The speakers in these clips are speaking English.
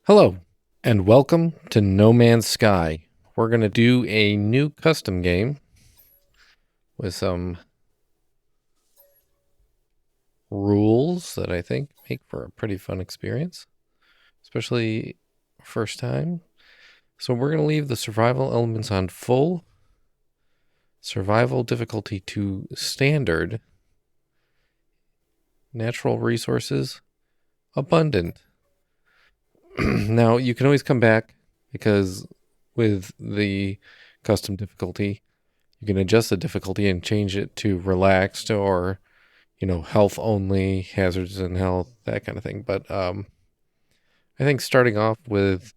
Hello, and welcome to No Man's Sky. We're going to do a new custom game with some rules that I think make for a pretty fun experience, especially first time. So we're going to leave the survival elements on full, survival difficulty to standard, natural resources abundant. Now, you can always come back because with the custom difficulty, you can adjust the difficulty and change it to relaxed or, health only, hazards and health, that kind of thing. But I think starting off with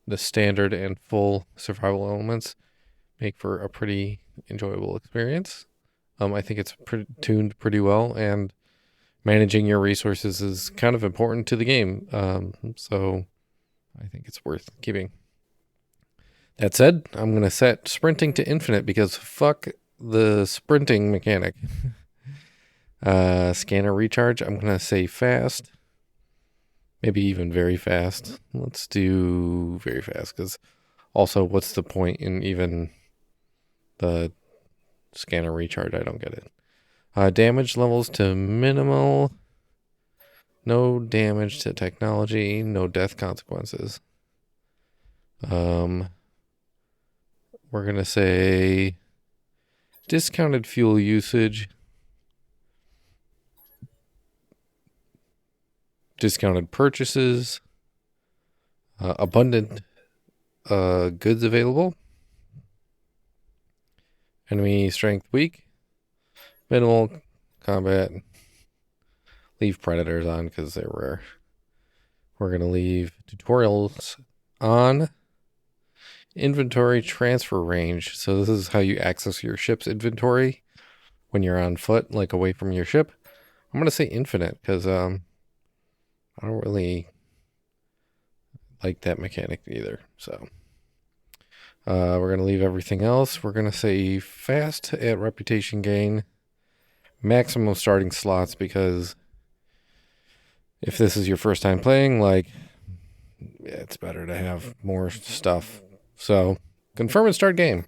the standard and full survival elements make for a pretty enjoyable experience. I think it's tuned pretty well, and managing your resources is kind of important to the game. So I think it's worth keeping. That said, I'm going to set sprinting to infinite because fuck the sprinting mechanic. Scanner recharge, I'm going to say fast. Maybe even very fast. Let's do very fast because also what's the point in even the scanner recharge? I don't get it. Damage levels to minimal. No damage to technology. No death consequences. We're going to say discounted fuel usage. Discounted purchases. Abundant goods available. Enemy strength weak. Minimal combat. Leave predators on because they're rare. We're going to leave tutorials on. Inventory transfer range. So this is how you access your ship's inventory when you're on foot, like away from your ship. I'm going to say infinite because I don't really like that mechanic either. So we're going to leave everything else. We're going to say fast at reputation gain. Maximum starting slots because if this is your first time playing, it's better to have more stuff. So, confirm and start game.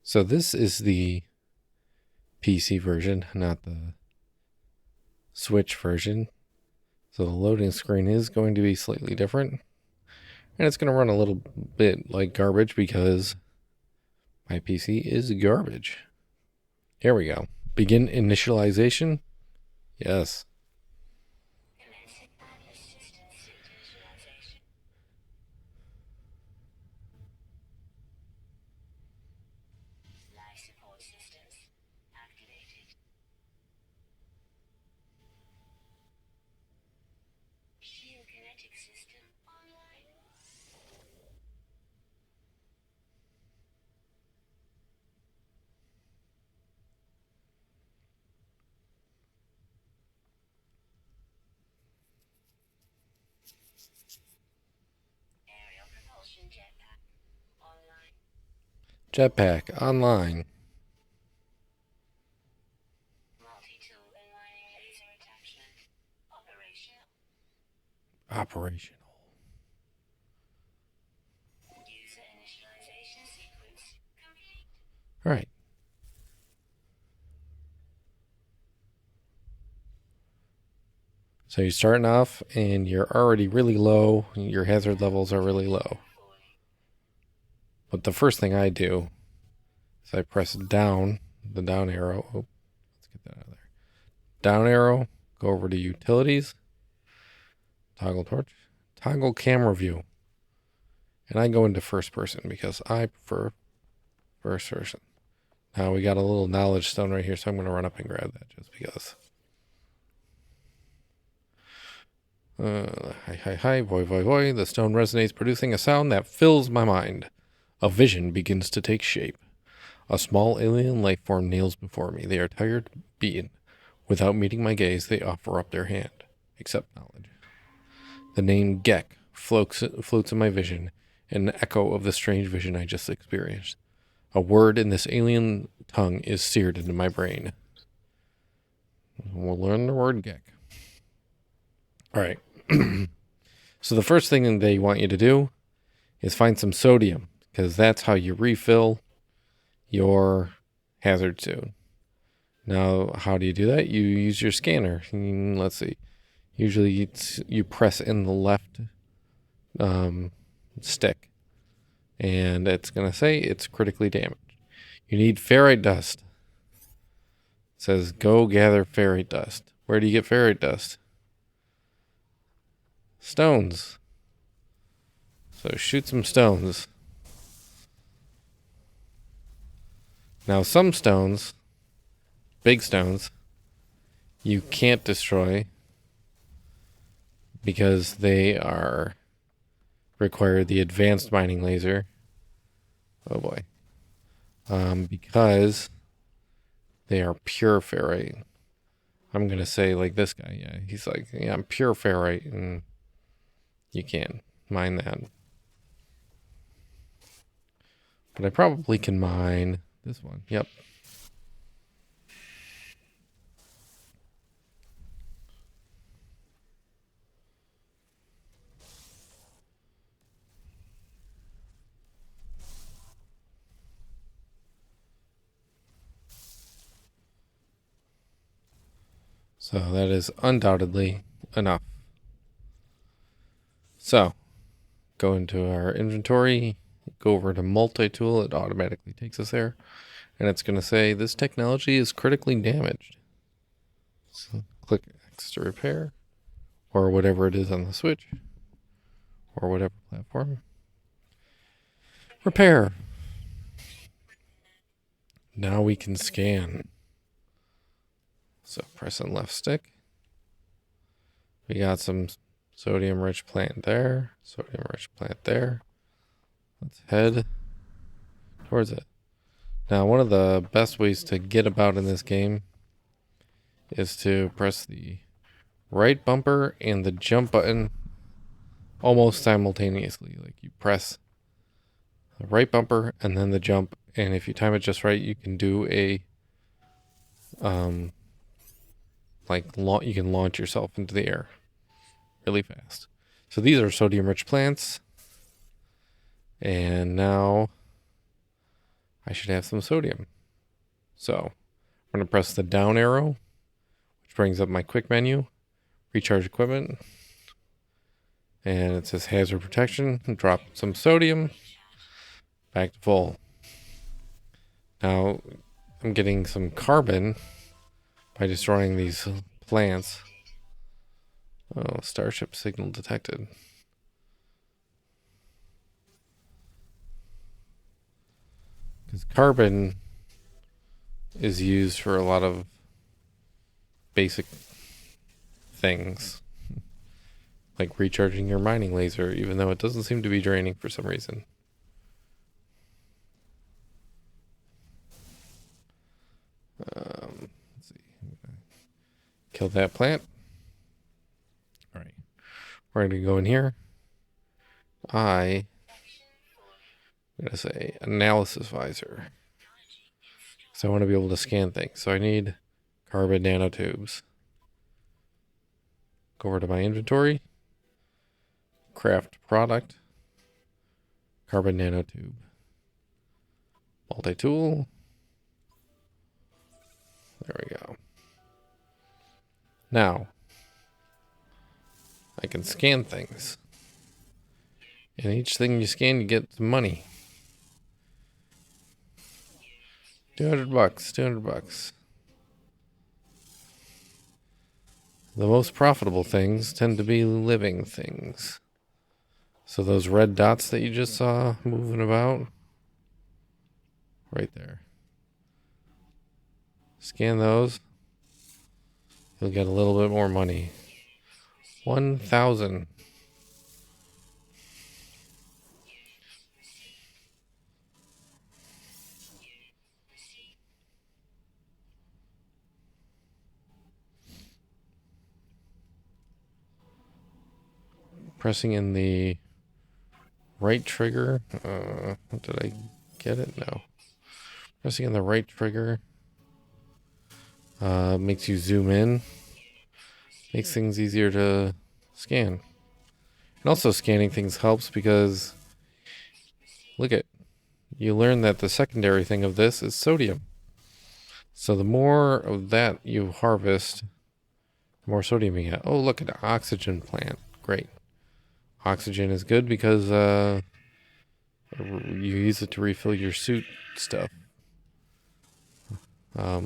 So this is the PC version, not the Switch version. So the loading screen is going to be slightly different. And it's going to run a little bit like garbage because my PC is garbage. Here we go. Begin initialization. Yes. Jetpack online. Operational. All right. So you're starting off and you're already really low. Your hazard levels are really low. But the first thing I do is I press down, the down arrow. Oh, let's get that out of there. Down arrow, go over to utilities, toggle torch, toggle camera view. And I go into first person because I prefer first person. Now we got a little knowledge stone right here, so I'm going to run up and grab that just because. Hi, voy, voy, voy. The stone resonates, producing a sound that fills my mind. A vision begins to take shape. A small alien life form kneels before me. They are tired, beaten. Without meeting my gaze, they offer up their hand. Accept knowledge. The name Gek floats in my vision, an echo of the strange vision I just experienced. A word in this alien tongue is seared into my brain. We'll learn the word Geck. All right. So the first thing they want you to do is find some sodium, because that's how you refill your hazard suit. Now, how do you do that? You use your scanner. Let's see. Usually you press in the left stick, and it's going to say it's critically damaged. You need ferrite dust. It says go gather ferrite dust. Where do you get ferrite dust? Stones. So shoot some stones. Now some stones, big stones, you can't destroy because they require the advanced mining laser. Oh boy. Because they are pure ferrite. I'm going to say like this guy. Yeah, he's like, yeah, I'm pure ferrite, and you can't mine that. But I probably can mine this one. Yep. So that is undoubtedly enough. So go into our inventory, go over to multi-tool. It automatically takes us there. And it's going to say this technology is critically damaged. So click X to repair, or whatever it is on the Switch, or whatever platform. Repair. Now we can scan. So pressing left stick. We got some sodium rich plant there, sodium rich plant there. Let's head towards it. Now, one of the best ways to get about in this game is to press the right bumper and the jump button almost simultaneously. Like you press the right bumper and then the jump, and if you time it just right, you can do a you can launch yourself into the air really fast. So these are sodium rich plants, and now I should have some sodium. So I'm going to press the down arrow, which brings up my quick menu, recharge equipment, and it says hazard protection, and drop some sodium, back to full. Now I'm getting some carbon by destroying these plants. Oh, starship signal detected. Because carbon is used for a lot of basic things, like recharging your mining laser, even though it doesn't seem to be draining for some reason. Let's see. Kill that plant. All right. We're going to go in here. I'm going to say analysis visor. So I want to be able to scan things. So I need carbon nanotubes. Go over to my inventory. Craft product. Carbon nanotube. Multi-tool. There we go. Now, I can scan things. And each thing you scan, you get some money. $200, $200. The most profitable things tend to be living things. So those red dots that you just saw moving about, right there. Scan those. You'll get a little bit more money. 1,000. Pressing in the right trigger. Did I get it? No. Pressing in the right trigger makes you zoom in. Makes things easier to scan. And also scanning things helps because, look at, you learn that the secondary thing of this is sodium. So the more of that you harvest, the more sodium you get. Oh, look at the oxygen plant. Great. Oxygen is good because you use it to refill your suit stuff. All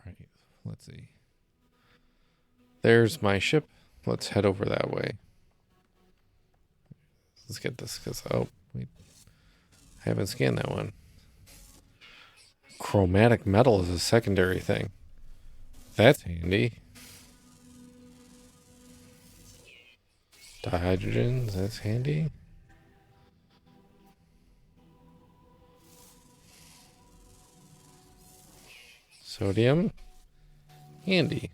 right, let's see. There's my ship. Let's head over that way. Let's get this because, oh, wait. I haven't scanned that one. Chromatic metal is a secondary thing. That's handy. Dihydrogens, that's handy. Sodium, handy.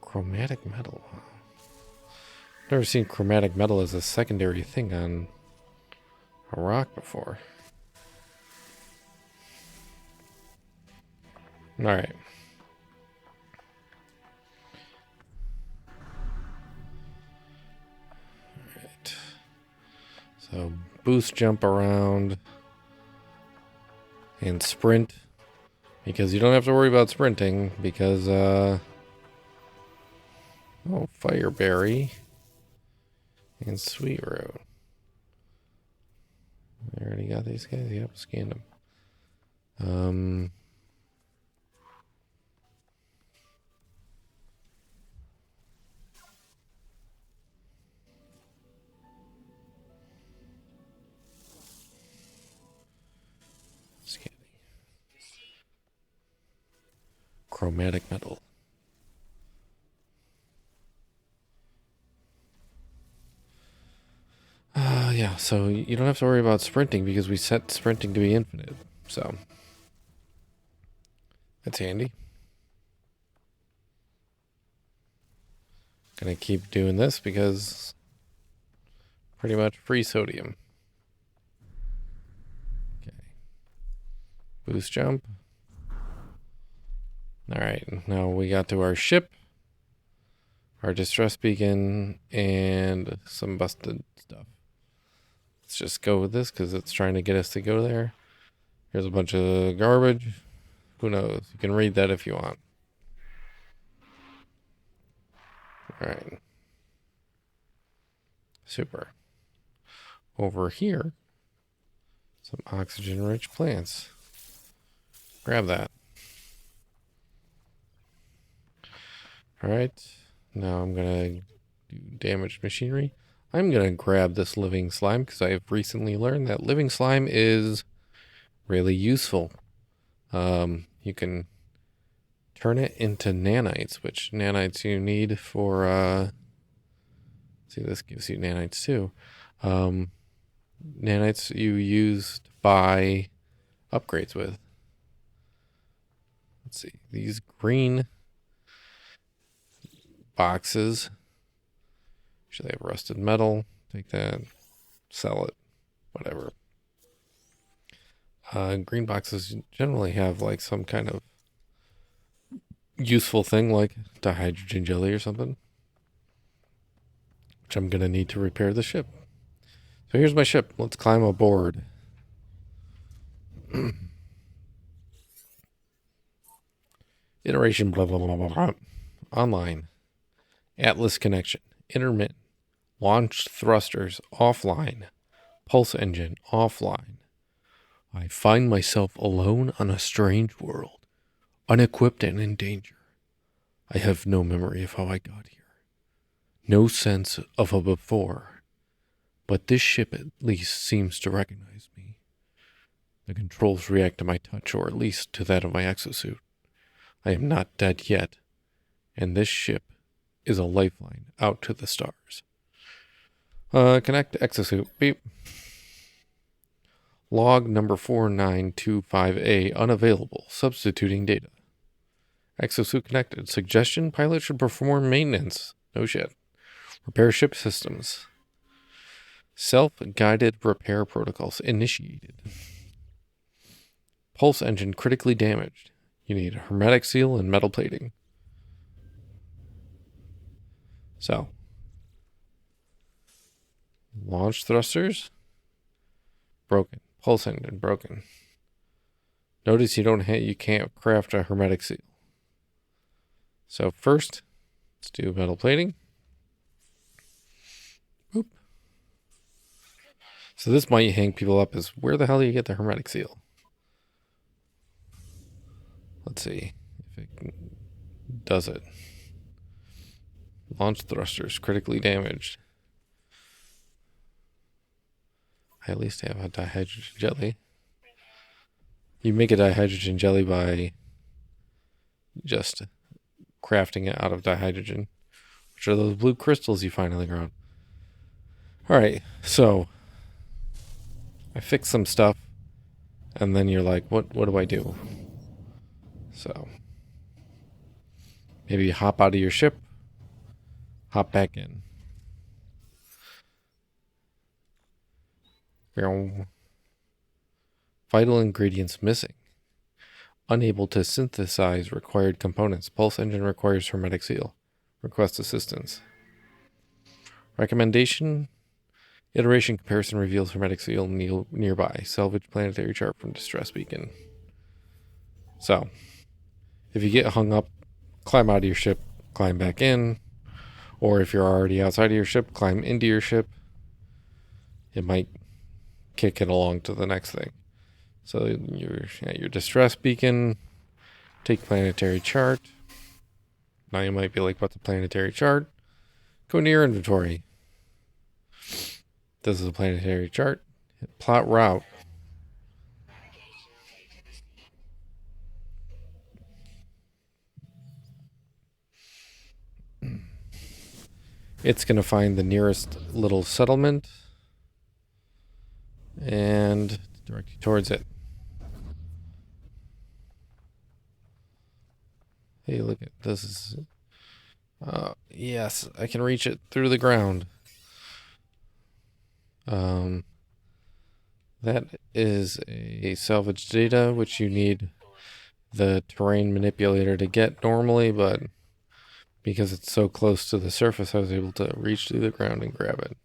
Chromatic metal. Never seen chromatic metal as a secondary thing on a rock before. All right. So boost, jump around, and sprint. Because you don't have to worry about sprinting because, oh, Fireberry and Sweet Road. I already got these guys. Yep, scanned them. Scanning. Chromatic metal. Yeah, so you don't have to worry about sprinting because we set sprinting to be infinite. So that's handy. Gonna keep doing this because pretty much free sodium. Okay. Boost jump. Alright, now we got to our ship, our distress beacon, and some busted stuff. Let's just go with this because it's trying to get us to go there. Here's a bunch of garbage. Who knows? You can read that if you want. Alright. Super. Over here, some oxygen-rich plants. Grab that. Alright. Now I'm going to do damaged machinery. I'm going to grab this living slime because I have recently learned that living slime is really useful. You can turn it into nanites, which nanites you need for, see, this gives you nanites too. Nanites you use to buy upgrades with. Let's see, these green boxes. Should they have rusted metal? Take that, sell it, whatever. Green boxes generally have like some kind of useful thing like dihydrogen jelly or something, which I'm going to need to repair the ship. So here's my ship. Let's climb aboard. Iteration blah, blah, blah, blah, blah. Online. Atlas connection. Intermittent. Launch thrusters offline. Pulse engine offline. I find myself alone on a strange world, unequipped and in danger. I have no memory of how I got here. No sense of a before. But this ship at least seems to recognize me. The controls react to my touch, or at least to that of my exosuit. I am not dead yet, and this ship is a lifeline out to the stars. Connect exosuit. Beep. Log number 4925A unavailable. Substituting data. Exosuit connected. Suggestion: pilot should perform maintenance. No shit. Repair ship systems. Self-guided repair protocols initiated. Pulse engine critically damaged. You need a hermetic seal and metal plating. So, launch thrusters, broken. Pulse engine, broken. Notice you can't craft a hermetic seal. So first, let's do metal plating. Boop. So this might hang people up as, where the hell do you get the hermetic seal? Let's see if it does it. Launch thrusters, critically damaged. I at least have a dihydrogen jelly. You make a dihydrogen jelly by just crafting it out of dihydrogen, which are those blue crystals you find on the ground. Alright, so I fixed some stuff, and then you're like, what do I do? So maybe hop out of your ship, hop back in. Vital ingredients missing. Unable to synthesize required components. Pulse engine requires hermetic seal. Request assistance. Recommendation. Iteration comparison reveals hermetic seal nearby. Salvage planetary chart from distress beacon. So, if you get hung up, climb out of your ship, climb back in. Or if you're already outside of your ship, climb into your ship. It might kick it along to the next thing. So you're at your distress beacon, take planetary chart. Now you might be like, what's a planetary chart? Go into your inventory. This is a planetary chart. Hit plot route. It's going to find the nearest little settlement and direct you towards it. Hey, look at this. Yes, I can reach it through the ground. That is a salvage data, which you need the terrain manipulator to get normally, but because it's so close to the surface, I was able to reach through the ground and grab it.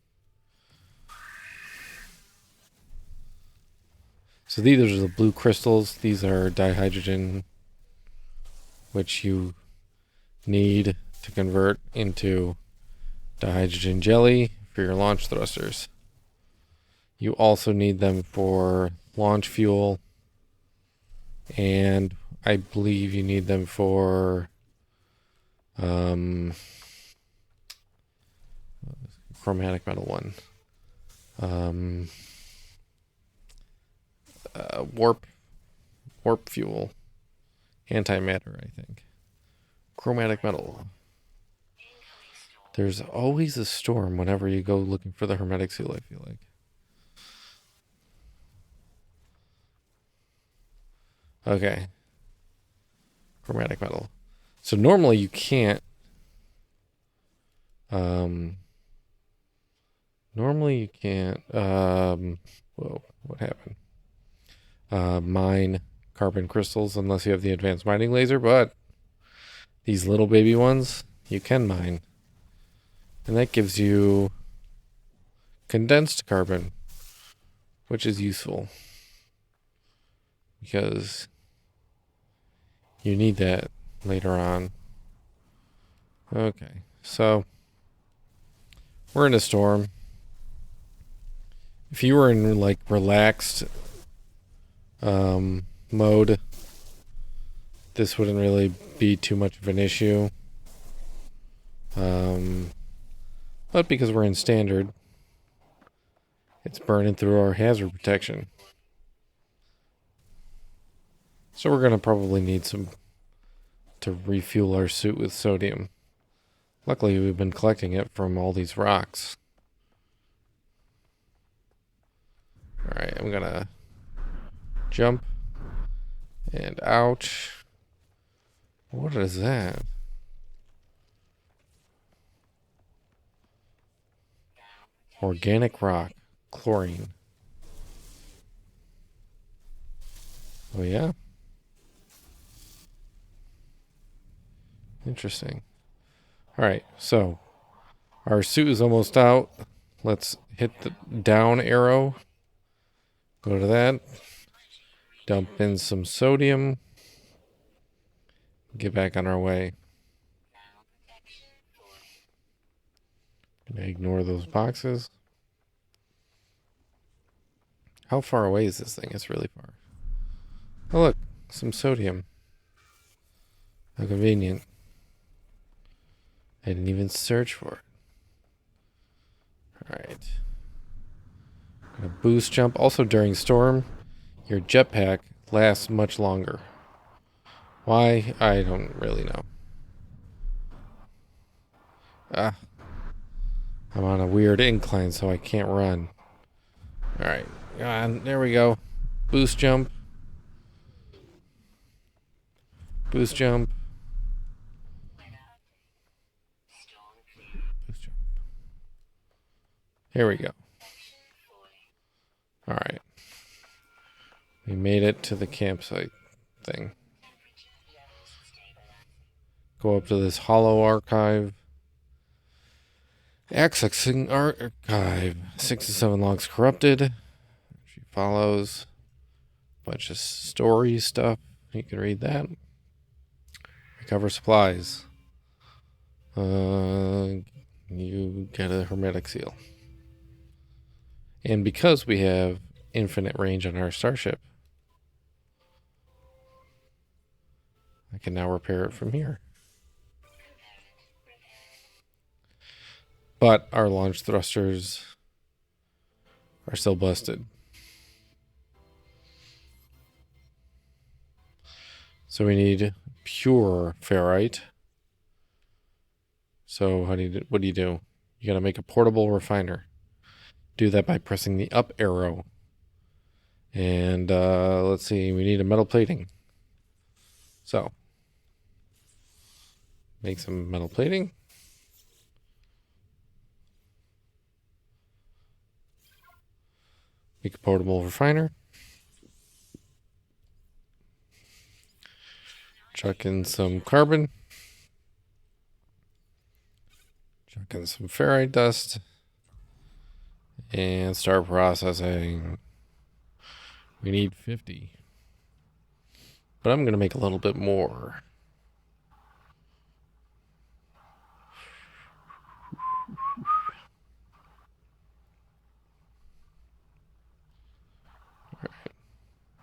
So these are the blue crystals. These are dihydrogen, which you need to convert into dihydrogen jelly for your launch thrusters. You also need them for launch fuel, and I believe you need them for chromatic metal one. Warp fuel, antimatter, I think. Chromatic metal. There's always a storm whenever you go looking for the hermetic seal, I feel like. Okay. Chromatic metal. So normally you can't. Normally you can't. Whoa, what happened? Mine carbon crystals unless you have the advanced mining laser, but these little baby ones you can mine. And that gives you condensed carbon, which is useful because you need that later on. Okay, so we're in a storm. If you were in like relaxed mode, this wouldn't really be too much of an issue. But because we're in standard, it's burning through our hazard protection. So we're going to probably need some to refuel our suit with sodium. Luckily, we've been collecting it from all these rocks. Alright, I'm going to jump and ouch. What is that? Organic rock, chlorine. Oh, yeah? Interesting. All right, so our suit is almost out. Let's hit the down arrow. Go to that. Dump in some sodium. Get back on our way. Gonna ignore those boxes. How far away is this thing? It's really far. Oh, look, some sodium. How convenient. I didn't even search for it. Alright. Gonna boost jump. Also, during storm, your jetpack lasts much longer. Why? I don't really know. Ah. I'm on a weird incline, so I can't run. Alright. There we go. Boost jump. Boost jump. Boost jump. Here we go. Alright. We made it to the campsite thing. Go up to this hollow archive. Accessing archive. 67 logs corrupted. She follows. Bunch of story stuff. You can read that. Recover supplies. You get a hermetic seal. And because we have infinite range on our starship, I can now repair it from here. But our launch thrusters are still busted. So we need pure ferrite. So what do you do? You gotta make a portable refiner. Do that by pressing the up arrow. And let's see, we need a metal plating. So make some metal plating. Make a portable refiner. Chuck in some carbon. Chuck in some ferrite dust. And start processing. We need 50. But I'm going to make a little bit more. Right.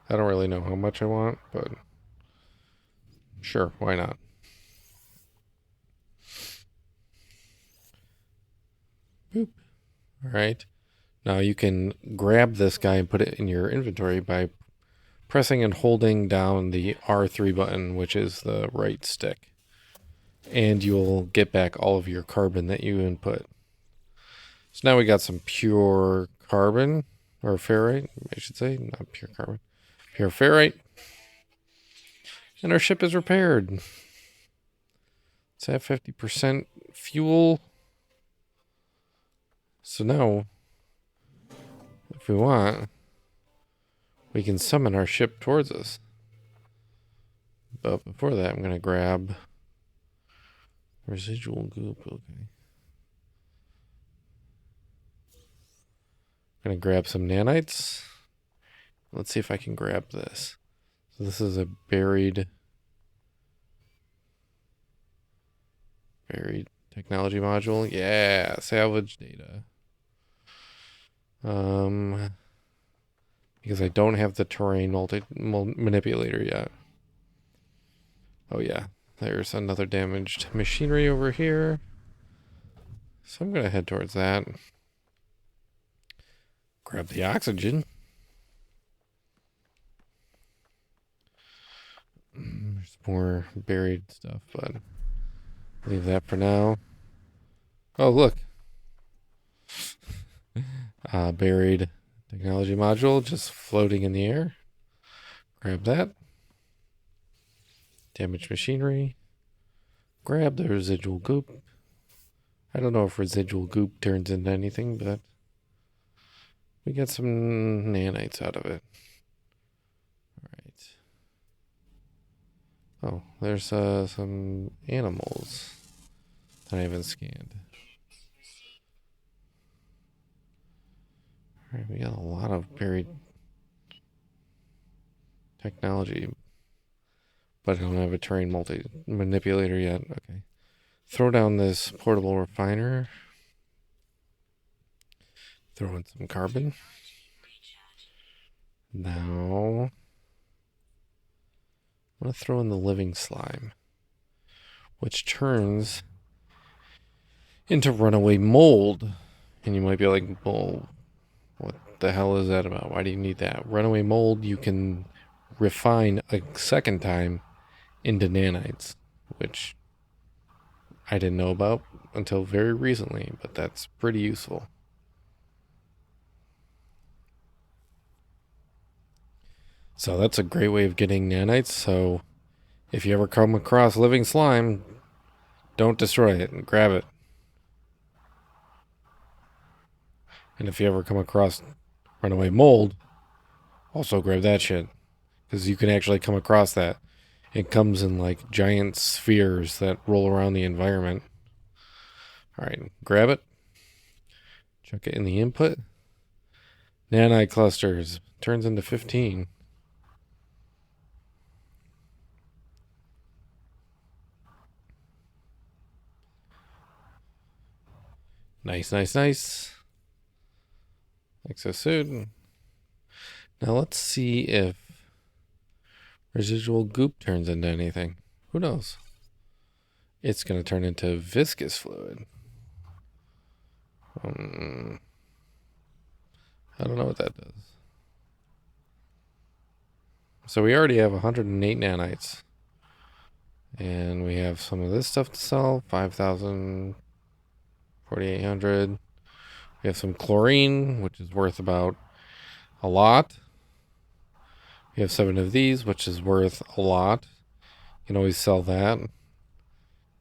I don't really know how much I want, but sure, why not? Boop. All right. Now you can grab this guy and put it in your inventory by pressing and holding down the R3 button, which is the right stick. And you'll get back all of your carbon that you input. So now we got some pure carbon, or ferrite, I should say, not pure carbon, pure ferrite. And our ship is repaired. It's at 50% fuel. So now, if we want, we can summon our ship towards us. But before that, I'm going to grab residual goop. Okay. I'm going to grab some nanites. Let's see if I can grab this. So this is a buried technology module. Yeah, salvage data. Because I don't have the terrain manipulator yet. Oh yeah, there's another damaged machinery over here. So I'm gonna head towards that. Grab the oxygen. There's more buried stuff, but leave that for now. Oh, look. Buried technology module just floating in the air. Grab that. Damaged machinery. Grab the residual goop. I don't know if residual goop turns into anything, but we get some nanites out of it. All right. Oh, there's some animals that I haven't scanned. Alright, we got a lot of buried technology, but I don't have a terrain manipulator yet. Okay. Throw down this portable refiner. Throw in some carbon. Now, I'm going to throw in the living slime, which turns into runaway mold. And you might be like, well, what the hell is that about? Why do you need that? Runaway mold, you can refine a second time into nanites, which I didn't know about until very recently, but that's pretty useful. So that's a great way of getting nanites. So if you ever come across living slime, don't destroy it and grab it. And if you ever come across runaway mold, also grab that shit. Because you can actually come across that. It comes in like giant spheres that roll around the environment. Alright, grab it. Chuck it in the input. Nanite clusters. Turns into 15. Nice, nice, nice. Exosuit. Now let's see if residual goop turns into anything. Who knows? It's going to turn into viscous fluid. I don't know what that does. So we already have 108 nanites. And we have some of this stuff to sell. 5,000, 4,800. We have some chlorine, which is worth about a lot. We have 7 of these, which is worth a lot. You can always sell that.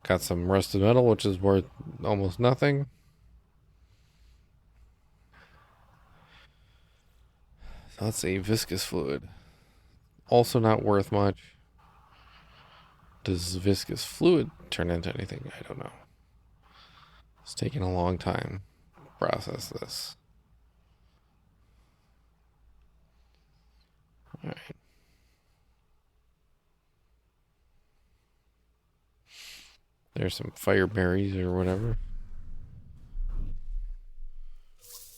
Got some rusted metal, which is worth almost nothing. So let's see, viscous fluid. Also not worth much. Does viscous fluid turn into anything? I don't know. It's taking a long time to process this. Alright. There's some fire berries or whatever.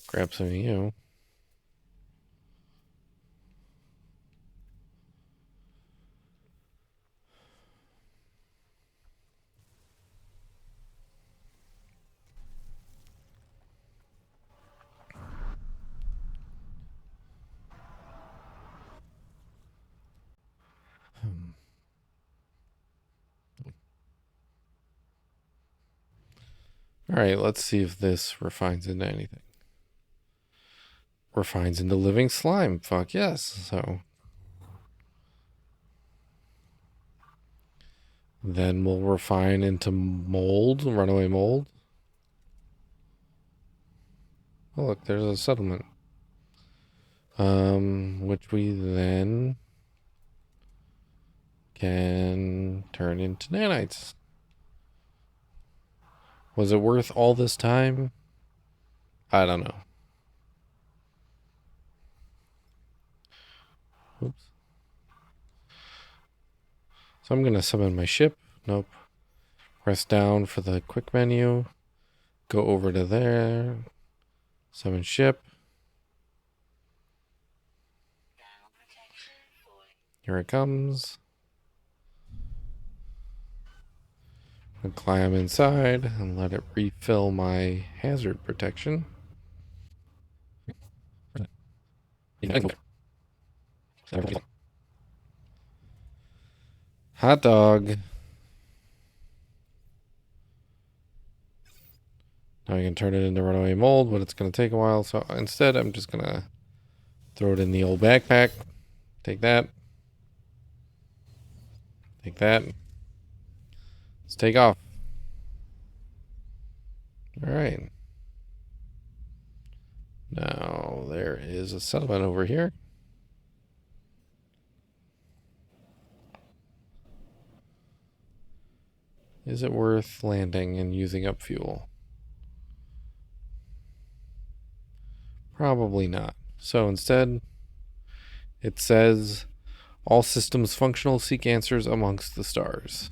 Grab some of you. Alright, let's see if this refines into anything. Refines into living slime. Fuck yes. So then we'll refine into mold, runaway mold. Oh look, there's a settlement. Which we then can turn into nanites. Was it worth all this time? I don't know. Oops. So I'm going to summon my ship. Nope. Press down for the quick menu. Go over to there. Summon ship. Here it comes. I'll climb inside and let it refill my hazard protection. Hot dog. Now I can turn it into runaway mold, but it's going to take a while. So instead, I'm just going to throw it in the old backpack. Take that. Take that. Let's take off. All right. Now there is a settlement over here. Is it worth landing and using up fuel? Probably not. So instead, it says all systems functional, seek answers amongst the stars.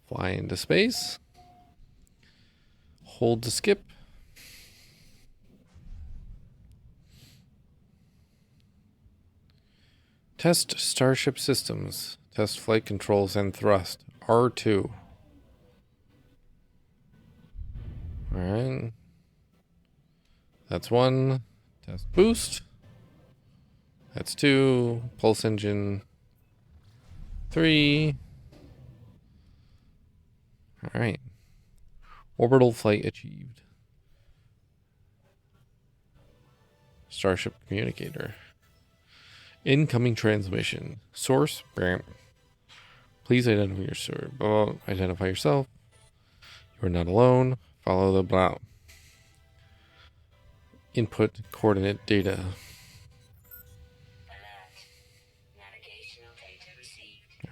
Fly into space. Hold to skip. Test starship systems. Test flight controls and thrust. R2. Alright. That's 1. Test boost. That's 2. Pulse engine. 3. Alright. Orbital flight achieved. Starship communicator. Incoming transmission. Source. Bam. Please identify yourself. You are not alone. Follow the blah. Input coordinate data.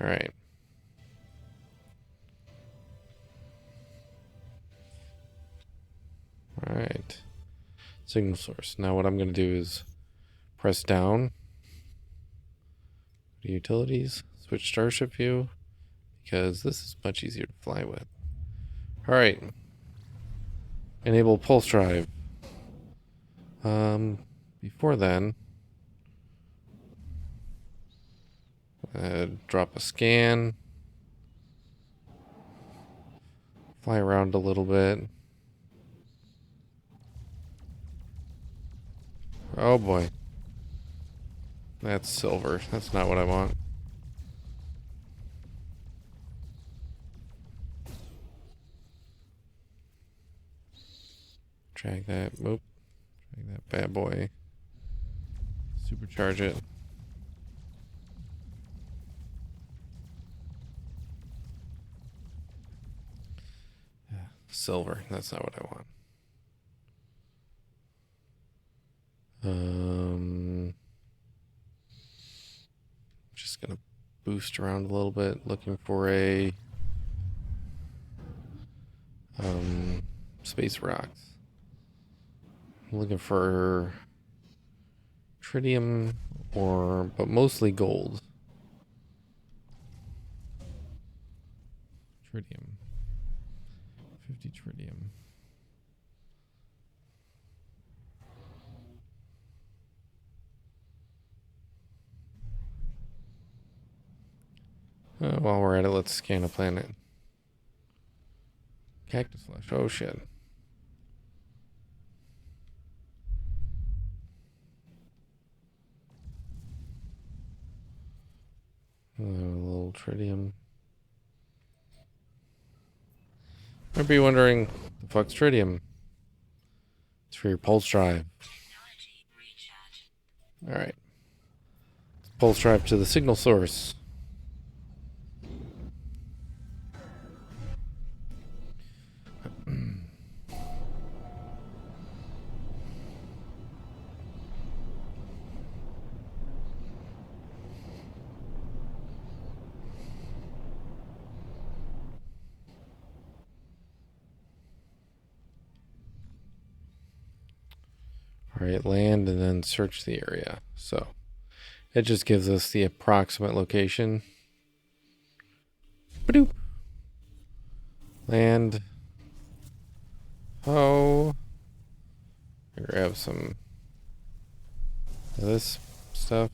All right. All right. Signal source. Now what I'm going to do is press down. Utilities. Switch starship view. Because this is much easier to fly with. All right. Enable pulse drive. Before then, drop a scan. Fly around a little bit. Oh boy. That's silver. That's not what I want. Drag that. Whoop. Drag that bad boy. Supercharge it. Yeah, silver. That's not what I want. Just gonna boost around a little bit, looking for a space rocks. I'm looking for tritium but mostly gold. Tritium. 50 tritium. While we're at it, let's scan a planet. Cactus flesh. Oh shit. A little tritium. Might be wondering, the fuck's tritium? It's for your pulse drive. Alright. Pulse drive to the signal source. Alright, land and then search the area. So it just gives us the approximate location. Ba-doop. Land. Oh. Grab some of this stuff.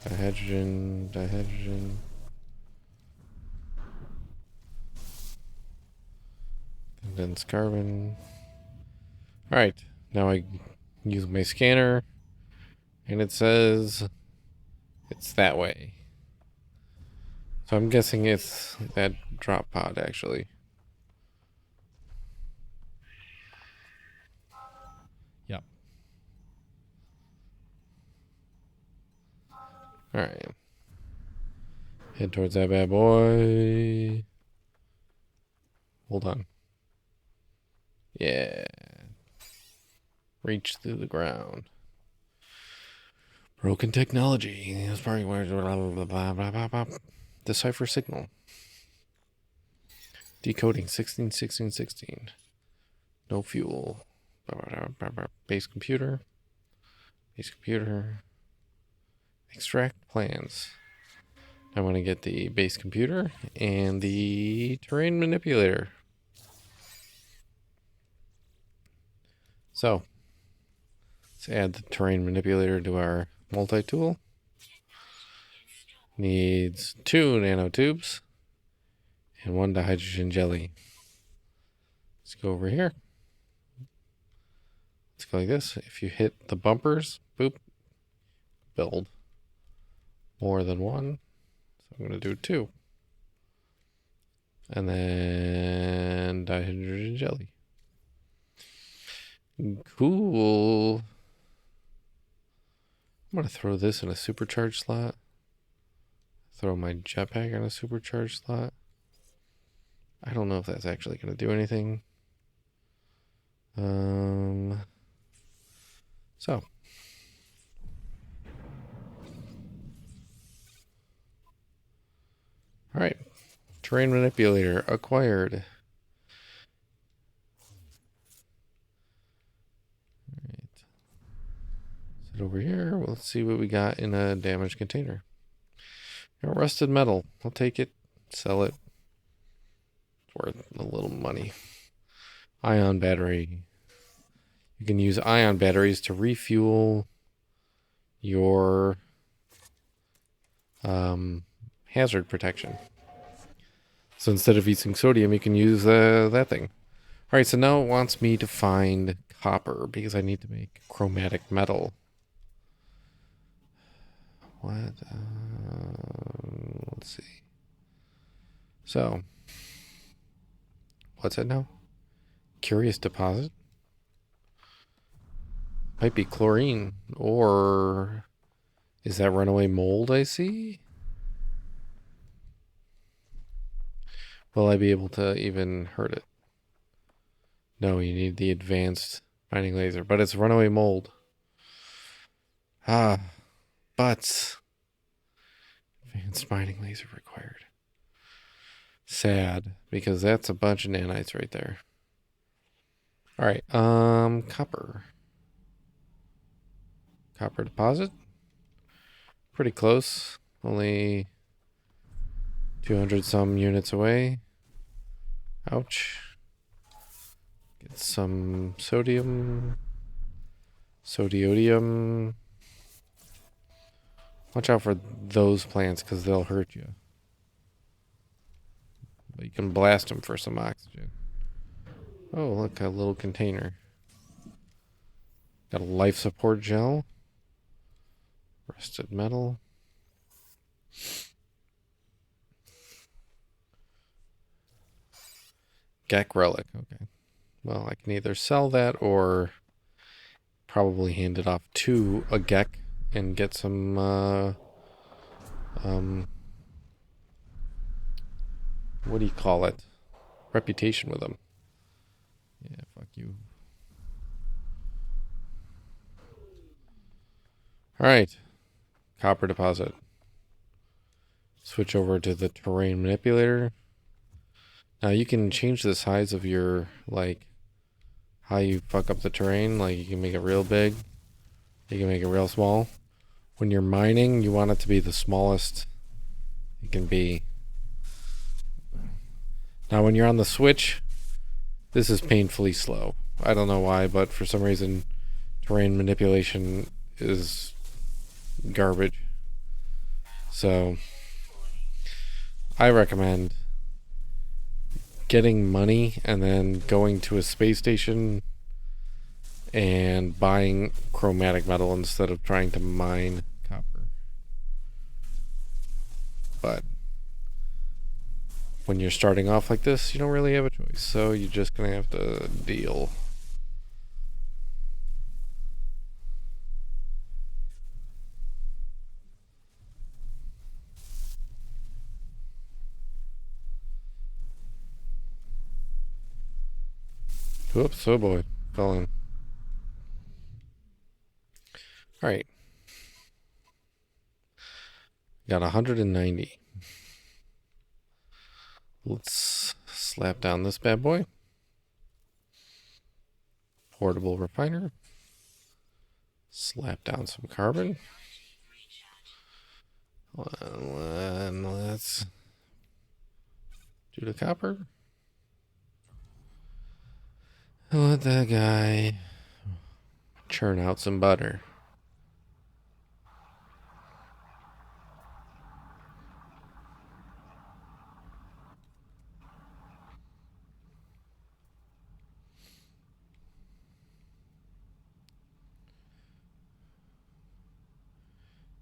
Dihydrogen. Condensed carbon. Alright, now I use my scanner and it says it's that way. So I'm guessing it's that drop pod actually. Yep. Alright. Head towards that bad boy. Hold on. Yeah. Reach through the ground. Broken technology. That's probably where. Decipher signal. Decoding 16, 16, 16. No fuel. Base computer. Base computer. Extract plans. I want to get the base computer and the terrain manipulator. So, let's add the terrain manipulator to our multi-tool. Needs 2 nanotubes and 1 dihydrogen jelly. Let's go over here. Let's go like this. If you hit the bumpers, boop, build more than 1. So I'm going to do 2. And then dihydrogen jelly. Cool. I'm going to throw this in a supercharged slot. Throw my jetpack in a supercharged slot. I don't know if that's actually going to do anything. So. All right. Terrain manipulator acquired. All right. Sit over here. Let's see what we got in a damaged container. Rusted metal. I'll take it. Sell it. It's worth a little money. Ion battery. You can use ion batteries to refuel your hazard protection. So instead of using sodium, you can use that thing. All right, so now it wants me to find copper because I need to make chromatic metal. What? Let's see. So, what's it now? Curious deposit? Might be chlorine, or is that runaway mold I see? Will I be able to even hurt it? No, you need the advanced mining laser, but it's runaway mold. But advanced mining laser required. Sad, because that's a bunch of nanites right there. All right, copper. Copper deposit. Pretty close. Only 200 some units away. Ouch. Get some sodium. Sodiodium. Watch out for those plants because they'll hurt you. But you can blast them for some oxygen. Oh, look, a little container. Got a life support gel. Rusted metal. Gek relic. Okay. Well, I can either sell that or probably hand it off to a Gek and get some what do you call it? Reputation with them. Yeah, fuck you. All right. Copper deposit. Switch over to the terrain manipulator. Now you can change the size of your, like, how you fuck up the terrain. Like, you can make it real big. You can make it real small. When you're mining, you want it to be the smallest it can be. Now, when you're on the switch, this is painfully slow. I don't know why, but for some reason, terrain manipulation is garbage. So, I recommend getting money and then going to a space station and buying chromatic metal instead of trying to mine copper. But when you're starting off like this, you don't really have a choice, so you're just gonna have to deal. Whoops, oh boy, fell in. Alright. Got 190. Let's slap down this bad boy. Portable refiner. Slap down some carbon. And let's do the copper. And let that guy churn out some butter.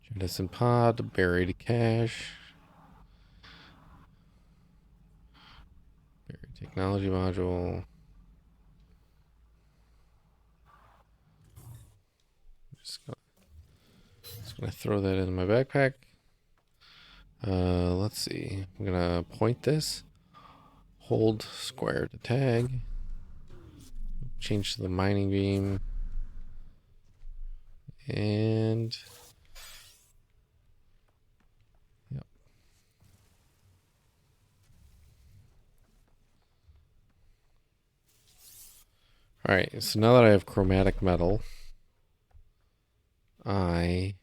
Jettison pod, buried cache. Buried technology module. Just gonna throw that in my backpack. Let's see. I'm gonna point this. Hold square to tag. Change to the mining beam. And yep. All right, so now that I have chromatic metal, I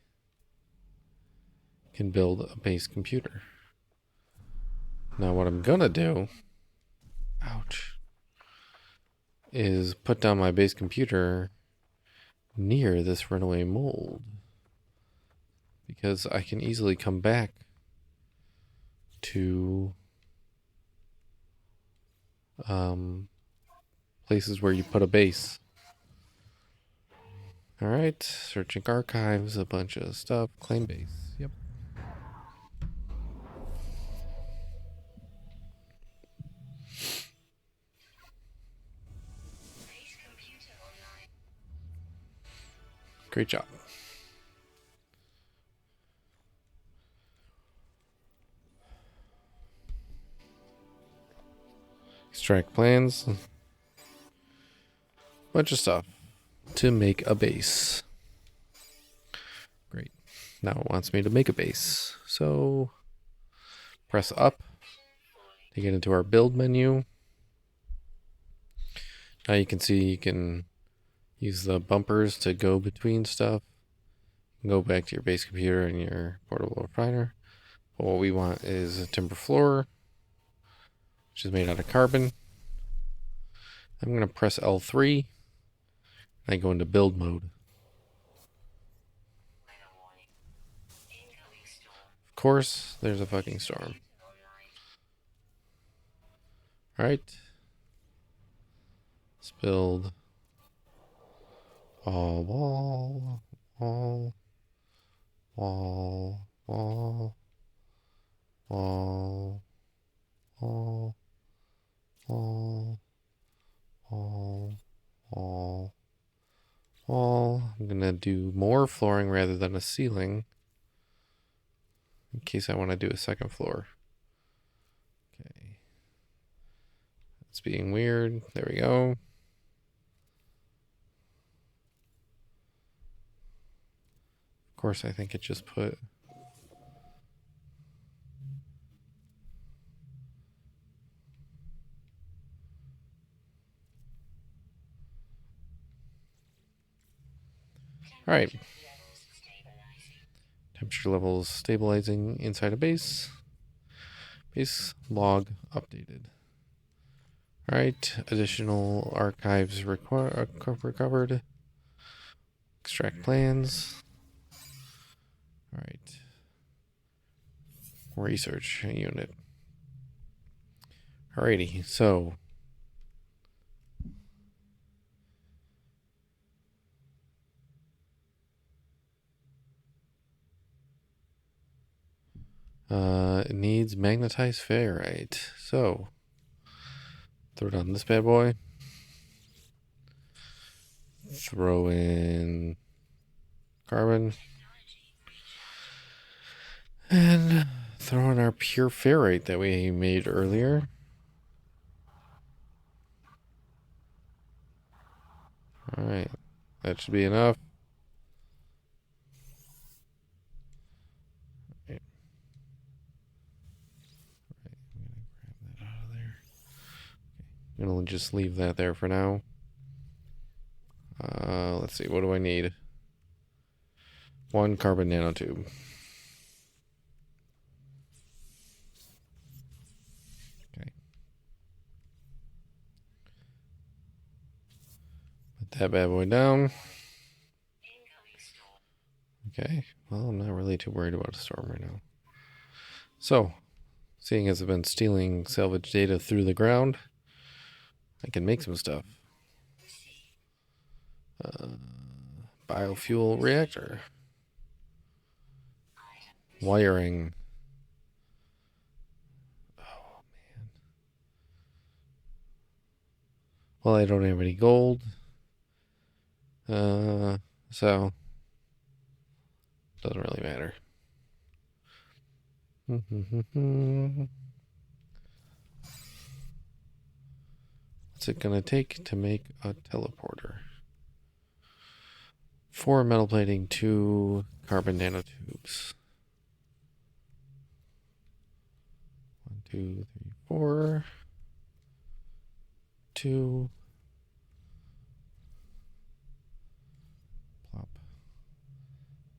can build a base computer. Now what I'm gonna do, ouch, is put down my base computer near this runaway mold, because I can easily come back to places where you put a base. All right, searching archives, a bunch of stuff, claim base. Yep. Great job. Extract plans. Bunch of stuff to make a base. Great. Now it wants me to make a base. So press up to get into our build menu. Now you can see you can use the bumpers to go between stuff. Go back to your base computer and your portable refiner. But what we want is a timber floor, which is made out of carbon. I'm going to press L3 and I go into build mode. Of course, there's a fucking storm. Alright. Let's build wall, wall, wall, wall, wall, wall, wall, wall, wall, wall, wall. I'm gonna do more flooring rather than a ceiling in case I want to do a second floor. Okay. It's being weird. There we go. Of course, I think it just put... Alright. Temperature levels stabilizing inside a base. Base log updated. Alright, additional archives recovered. Extract plans. Alright. Research unit. Alrighty, so it needs magnetized ferrite. So throw it on this bad boy. Throw in carbon. And throw in our pure ferrite that we made earlier. Alright, that should be enough. gonna just leave that there for now. Let's see, what do I need? 1 carbon nanotube. Okay. Put that bad boy down. Okay, well, I'm not really too worried about a storm right now. So, seeing as I've been stealing salvage data through the ground, I can make some stuff. Biofuel reactor. Wiring. Oh, man. Well, I don't have any gold. So doesn't really matter. What's it gonna take to make a teleporter? 4 metal plating, 2 carbon nanotubes. 1, 2, 3, 4. 2. Plop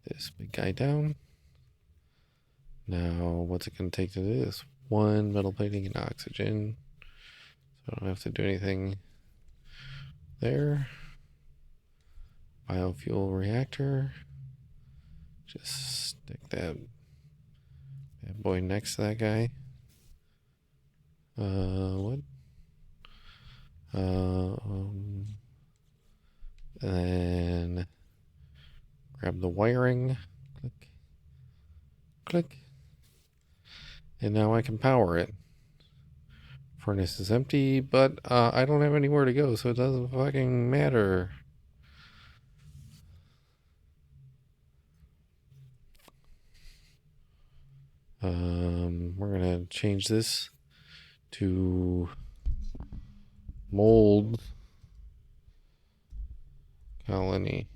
this big guy down. Now, what's it gonna take to do this? 1 metal plating and oxygen. So I don't have to do anything there. Biofuel reactor. Just stick that bad boy next to that guy. What? And then grab the wiring. Click. Click. And now I can power it. Furnace is empty, but I don't have anywhere to go, so it doesn't fucking matter. We're gonna change this to mold colony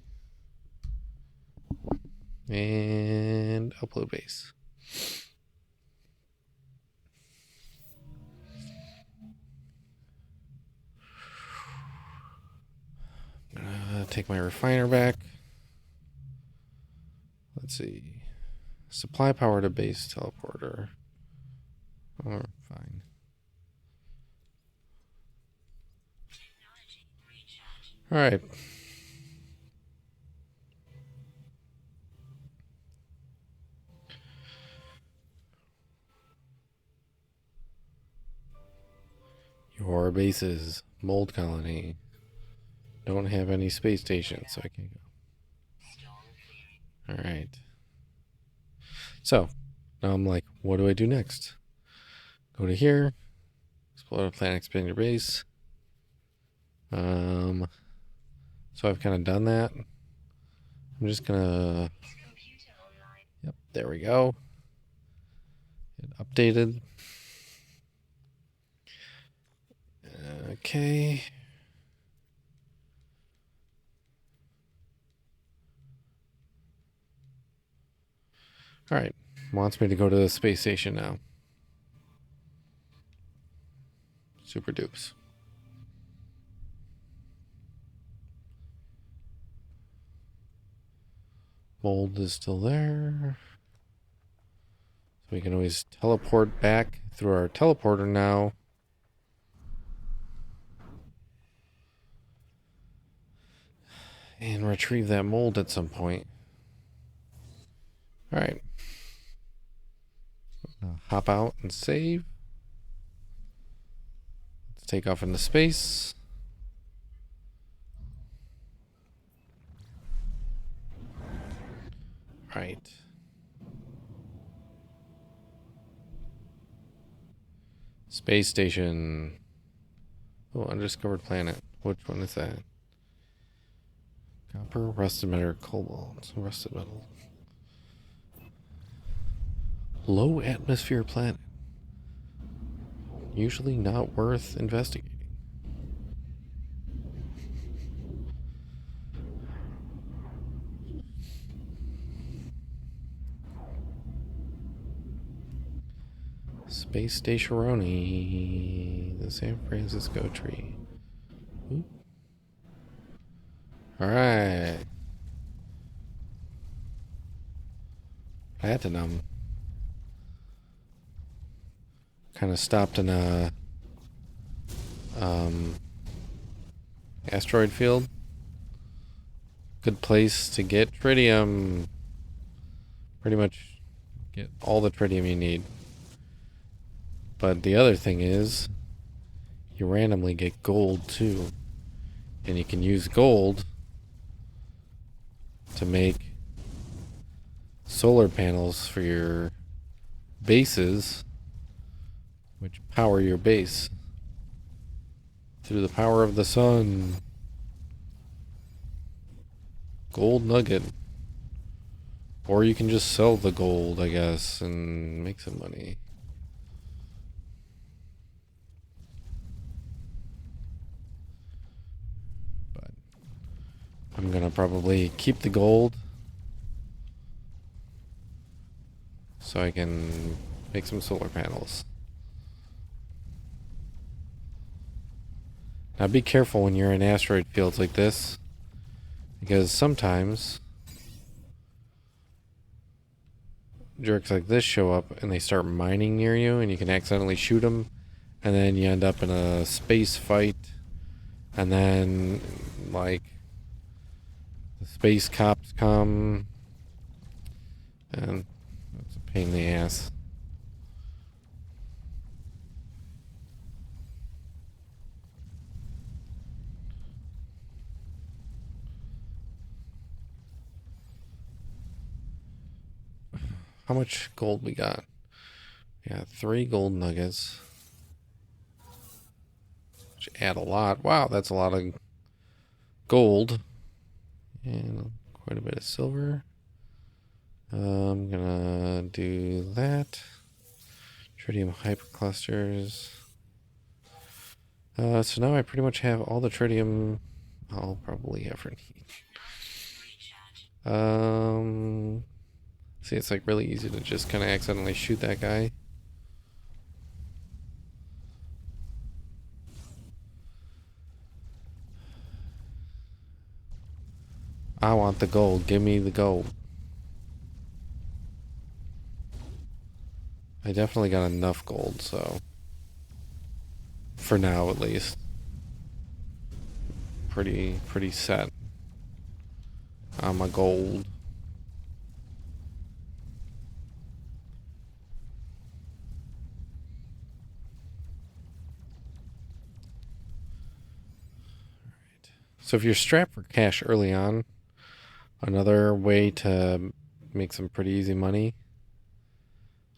and upload base. I'm gonna take my refiner back. Let's see. Supply power to base teleporter. Oh, fine. All right. Your bases, mold colony. Don't have any space stations, so I can't go. All right. So now I'm like, what do I do next? Go to here, explore the planet, expand your base. So I've kind of done that. I'm just gonna. Yep, there we go. It updated. Okay. All right. Wants me to go to the space station now. Super dupes. Mold is still there. So we can always teleport back through our teleporter now. And retrieve that mold at some point. All right. Hop out and save. Let's take off into space. Right. Space station. Oh, undiscovered planet. Which one is that? Copper, rusted metal, cobalt, rusted metal. Low atmosphere planet. Usually not worth investigating. Space Stationaroni, the San Francisco tree. Ooh. All right. Platinum. Kind of stopped in a asteroid field. Good place to get tritium. Pretty much get all the tritium you need. But the other thing is, you randomly get gold too. And you can use gold to make solar panels for your bases, which power your base through the power of the sun. Gold nugget. Or you can just sell the gold, I guess, and make some money. But I'm gonna probably keep the gold so I can make some solar panels. Now be careful when you're in asteroid fields like this, because sometimes jerks like this show up and they start mining near you, and you can accidentally shoot them, and then you end up in a space fight, and then like the space cops come, and it's a pain in the ass. How much gold we got? Yeah, 3 gold nuggets, which add a lot. Wow, that's a lot of gold. And quite a bit of silver. I'm gonna do that. Tritium hyperclusters. So now I pretty much have all the tritium I'll probably ever need. See, it's like really easy to just kind of accidentally shoot that guy. I want the gold. Give me the gold. I definitely got enough gold, so for now at least. Pretty set on my gold. So if you're strapped for cash early on, another way to make some pretty easy money,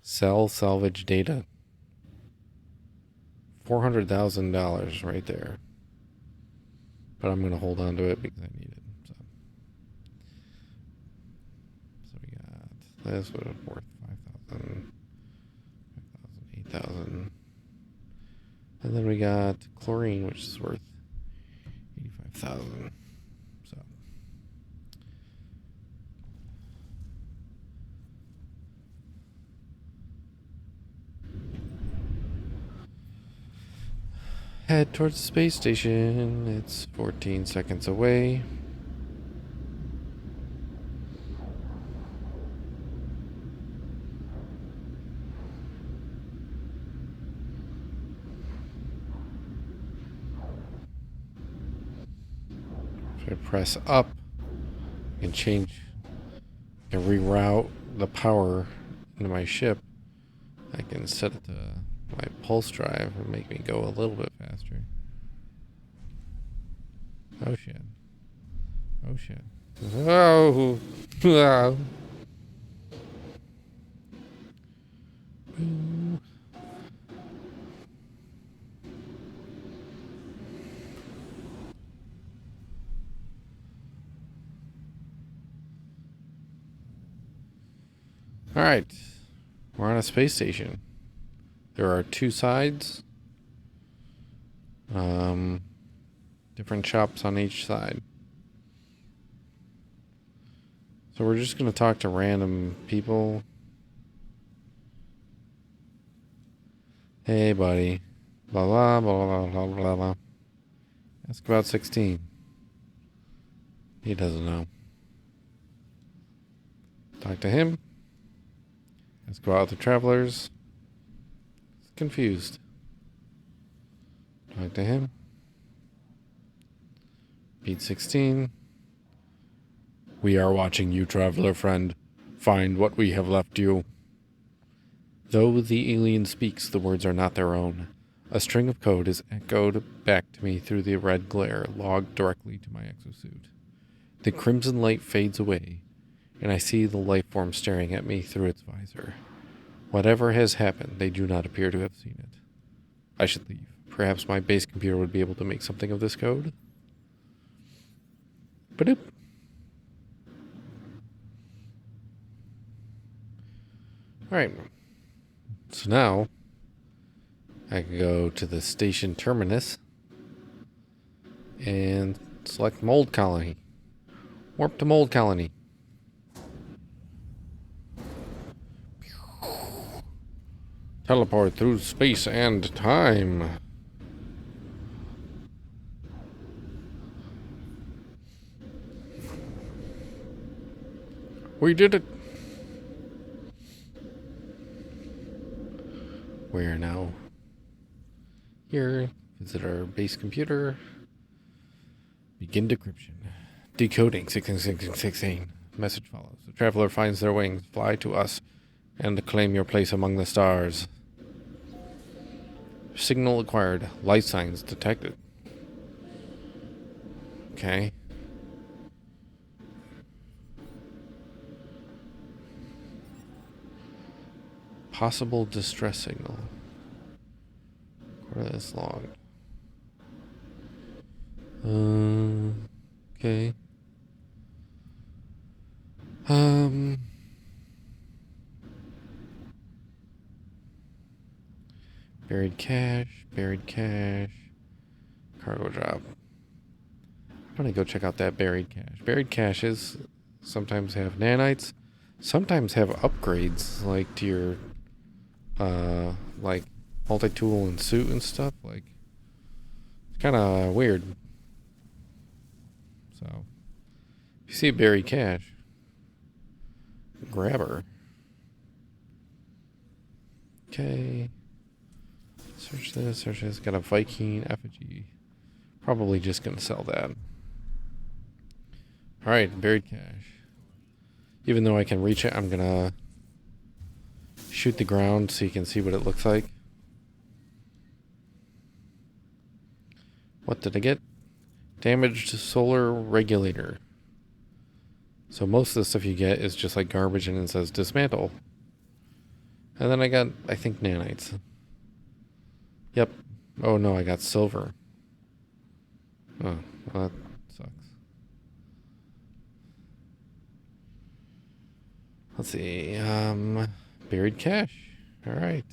sell salvage data. $400,000 right there. But I'm going to hold on to it because I need it. So we got this was worth 5,000, 8,000. And then we got chlorine, which is worth 85,000. So head towards the space station. It's 14 seconds away. If I press up and change and reroute the power into my ship, I can set it to my pulse drive and make me go a little bit faster. Oh shit. Oh shit. Oh. All right. We're on a space station. There are 2 sides. Different shops on each side. So we're just going to talk to random people. Hey, buddy. Blah, blah, blah, blah, blah, blah, blah. Ask about 16. He doesn't know. Talk to him. Ask about other travelers. He's confused. Talk to him. Beat 16. We are watching you, traveler friend. Find what we have left you. Though the alien speaks, the words are not their own. A string of code is echoed back to me through the red glare logged directly to my exosuit. The crimson light fades away, and I see the life form staring at me through its visor. Whatever has happened, they do not appear to have seen it. I should leave. Perhaps my base computer would be able to make something of this code. Ba-doop. Alright. So now, I can go to the station terminus and select Mold Colony. Warp to Mold Colony. Teleport through space and time. We did it. We are now here. Visit our base computer. Begin decryption. Decoding 1616. Message follows. The traveler finds their wings. Fly to us and claim your place among the stars. Signal acquired. Light signs detected. Okay. Possible distress signal. Coordinates logged. Okay. Buried cache, cargo drop. I'm gonna go check out that buried cache. Buried caches sometimes have nanites, sometimes have upgrades like to your like multi-tool and suit and stuff. Like, it's kind of weird. So if you see a buried cache, grab her. Okay. Search this. Got a Viking effigy. Probably just gonna sell that. Alright, buried cache. Even though I can reach it, I'm gonna shoot the ground so you can see what it looks like. What did I get? Damaged solar regulator. So most of the stuff you get is just like garbage and it says dismantle. And then I got, I think, nanites. Yep. Oh no, I got silver. Oh, well, that sucks. Let's see. Buried cache. Alright.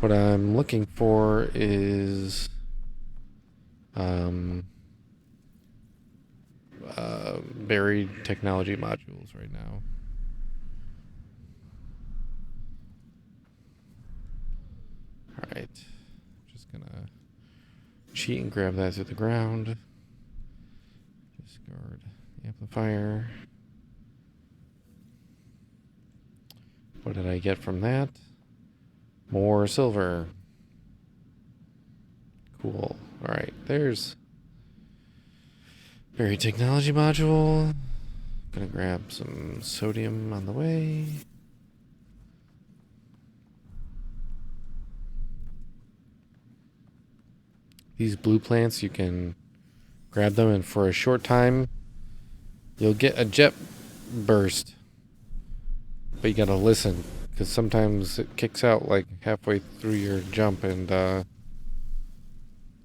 What I'm looking for is buried technology modules right now. Alright. Just gonna cheat and grab that through the ground. Discard amplifier. What did I get from that? More silver. Cool. Alright, there's buried technology module. Gonna grab some sodium on the way. These blue plants, you can grab them, and for a short time, you'll get a jet burst. But you gotta listen, because sometimes it kicks out like halfway through your jump, and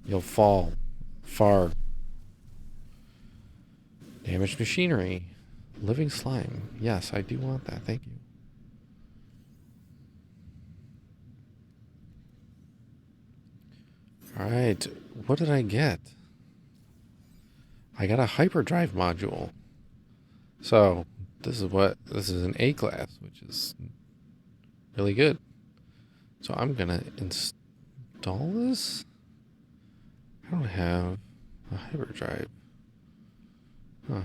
you'll fall far. Damaged machinery. Living slime. Yes, I do want that. Thank you. Alright, what did I get? I got a hyperdrive module. So, this is an A class, which is really good. So I'm gonna install this. I don't have a hyperdrive. Huh.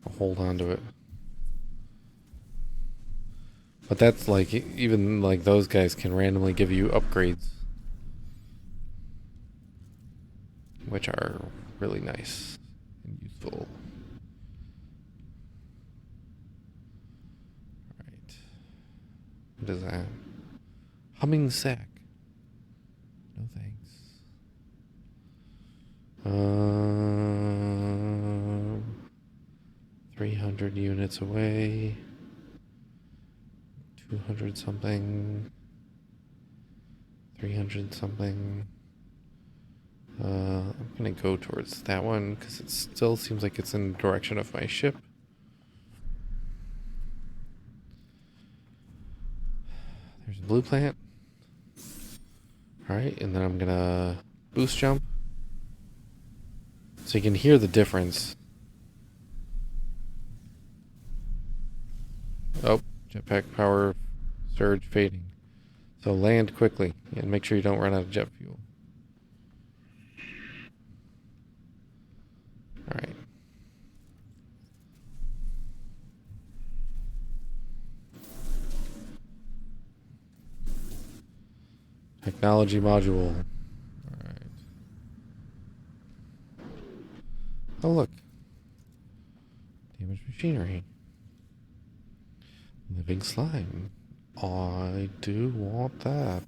I'll hold on to it. But that's like, even like those guys can randomly give you upgrades, which are really nice and useful. Alright. What is that? Humming sack. No thanks. 300 units away. 200 something. 300 something. I'm gonna go towards that one because it still seems like it's in the direction of my ship. There's a blue plant. Alright, and then I'm gonna boost jump. So you can hear the difference. Oh, jetpack power surge fading. So land quickly and make sure you don't run out of jet fuel. Alright. Technology module. Alright. Oh, look. Damaged machinery. Living slime. I do want that.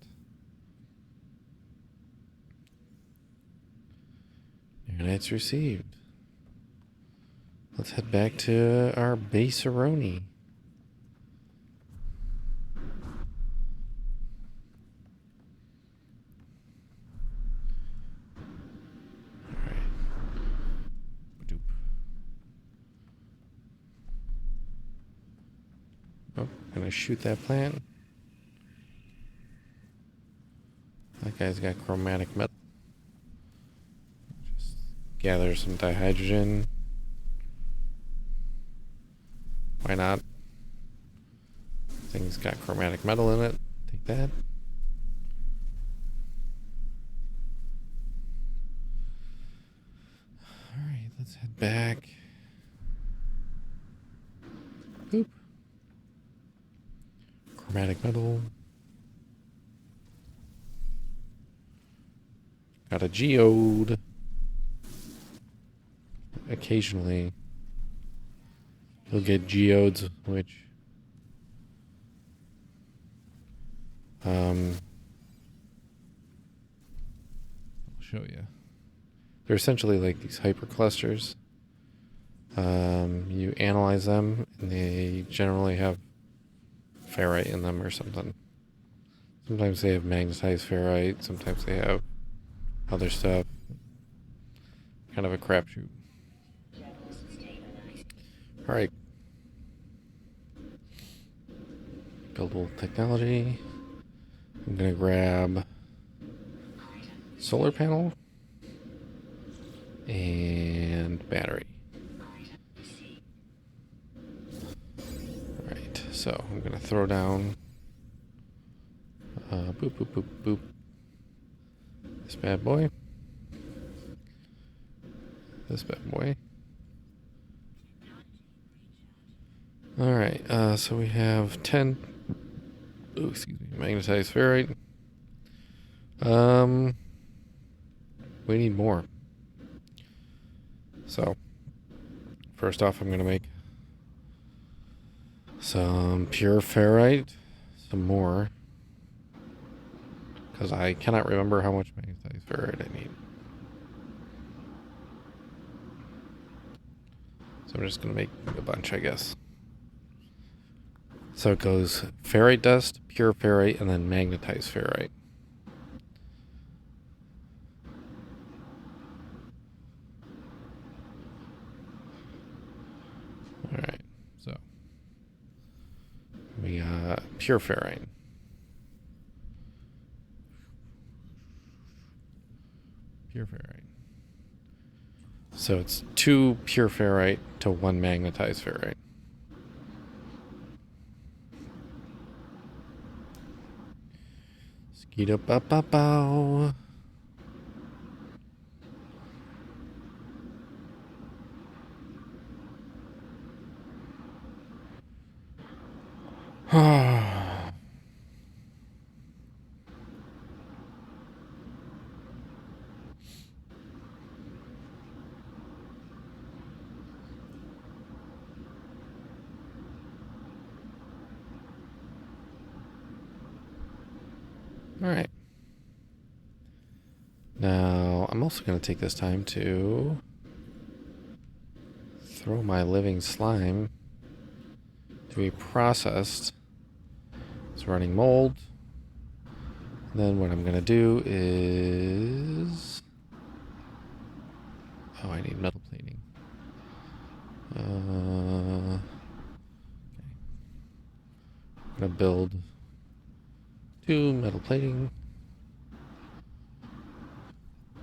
Units received. Let's head back to our base Aroni. Oh, gonna shoot that plant. That guy's got chromatic metal. Just gather some dihydrogen. Why not? Thing's got chromatic metal in it. Take that. Alright, let's head back. Boop. Chromatic metal. Got a geode. Occasionally, you'll get geodes, which I'll show you. They're essentially like these hyperclusters. You analyze them, and they generally have ferrite in them or something. Sometimes they have magnetized ferrite. Sometimes they have other stuff. Kind of a crapshoot. All right. Buildable technology. I'm gonna grab solar panel and battery. Alright, so I'm gonna throw down boop boop boop boop this bad boy. This bad boy. Alright, so we have 10 magnetized ferrite. We need more. So, first off, I'm gonna make some pure ferrite, some more, because I cannot remember how much magnetized ferrite I need. So I'm just gonna make a bunch, I guess. So it goes ferrite dust, pure ferrite, and then magnetized ferrite. Alright, so we got pure ferrite. Pure ferrite. So it's 2 pure ferrite to 1 magnetized ferrite. Gita ba ba bow. Alright. Now, I'm also going to take this time to throw my living slime to be processed. It's running mold. Then what I'm going to do is... Oh, I need metal plating. Okay. I'm going to build 2 metal plating.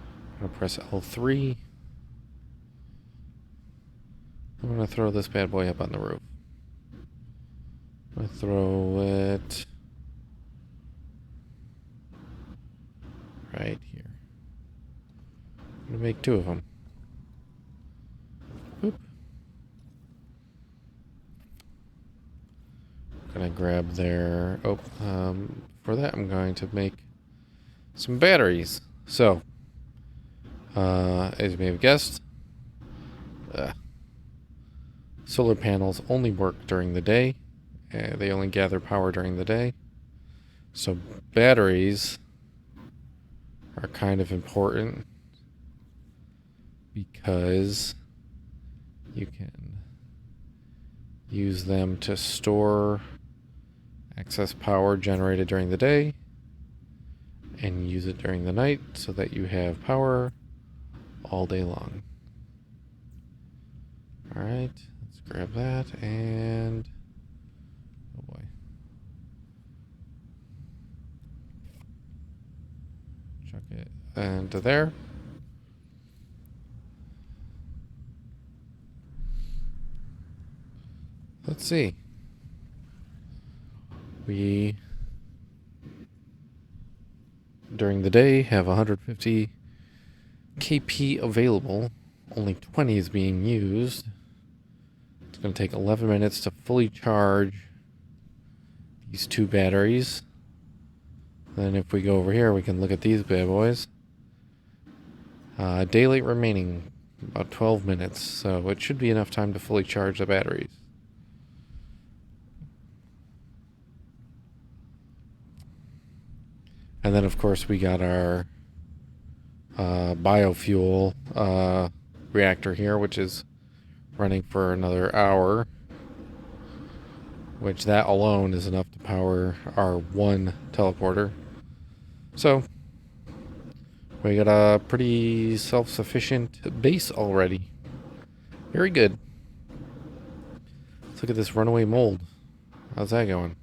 I'm going to press L3. I'm going to throw this bad boy up on the roof. I'm going to throw it right here. I'm going to make 2 of them. Oop. I'm going to grab their... for that I'm going to make some batteries. So, as you may have guessed, solar panels only work during the day. They only gather power during the day. So batteries are kind of important because you can use them to store excess power generated during the day and use it during the night so that you have power all day long. Alright, let's grab that and... oh boy. Chuck it into there. Let's see. We, during the day, have 150 KP available. Only 20 is being used. It's going to take 11 minutes to fully charge these 2 batteries. Then if we go over here, we can look at these bad boys. Daylight remaining, about 12 minutes, so it should be enough time to fully charge the batteries. And then, of course, we got our biofuel reactor here, which is running for another hour, which that alone is enough to power our 1 teleporter. So, we got a pretty self-sufficient base already. Very good. Let's look at this runaway mold. How's that going?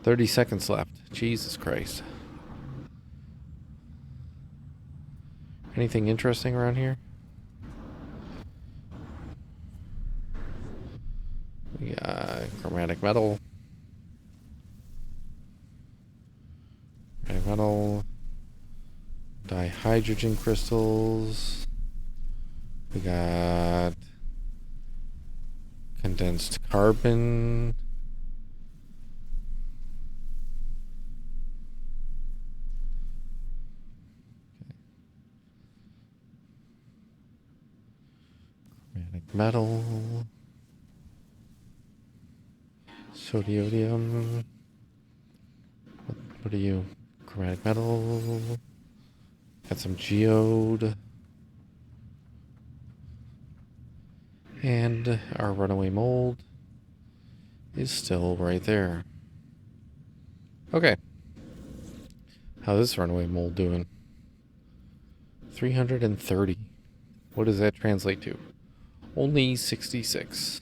30 seconds left. Jesus Christ. Anything interesting around here? We got chromatic metal. Chromatic metal. Dihydrogen crystals. We got condensed carbon. Chromatic metal. Sodium. What are you? Chromatic metal. Got some geode. And our runaway mold is still right there. Okay. How's this runaway mold doing? 330. What does that translate to? Only 66.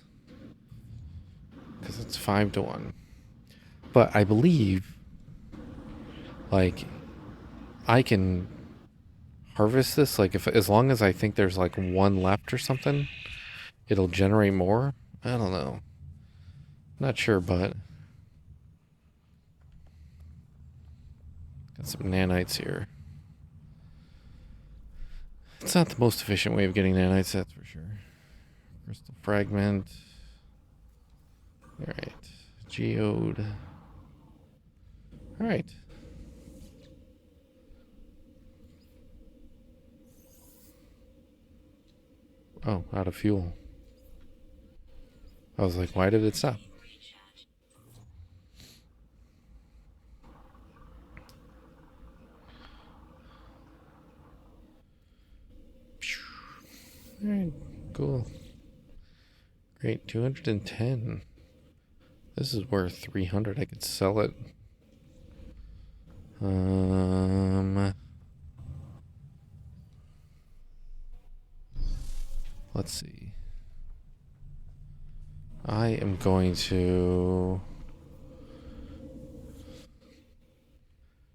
Because it's 5 to 1. But I believe, like, I can harvest this, like, if as long as I think there's like 1 left or something, it'll generate more. I don't know. Not sure, but Got some nanites here. It's not the most efficient way of getting nanites, that's for sure. Crystal fragment. Alright. Geode. Alright. Oh, out of fuel. I was like, why did it stop? Alright, cool. Great, 210. This is worth 300. I could sell it. Let's see. I am going to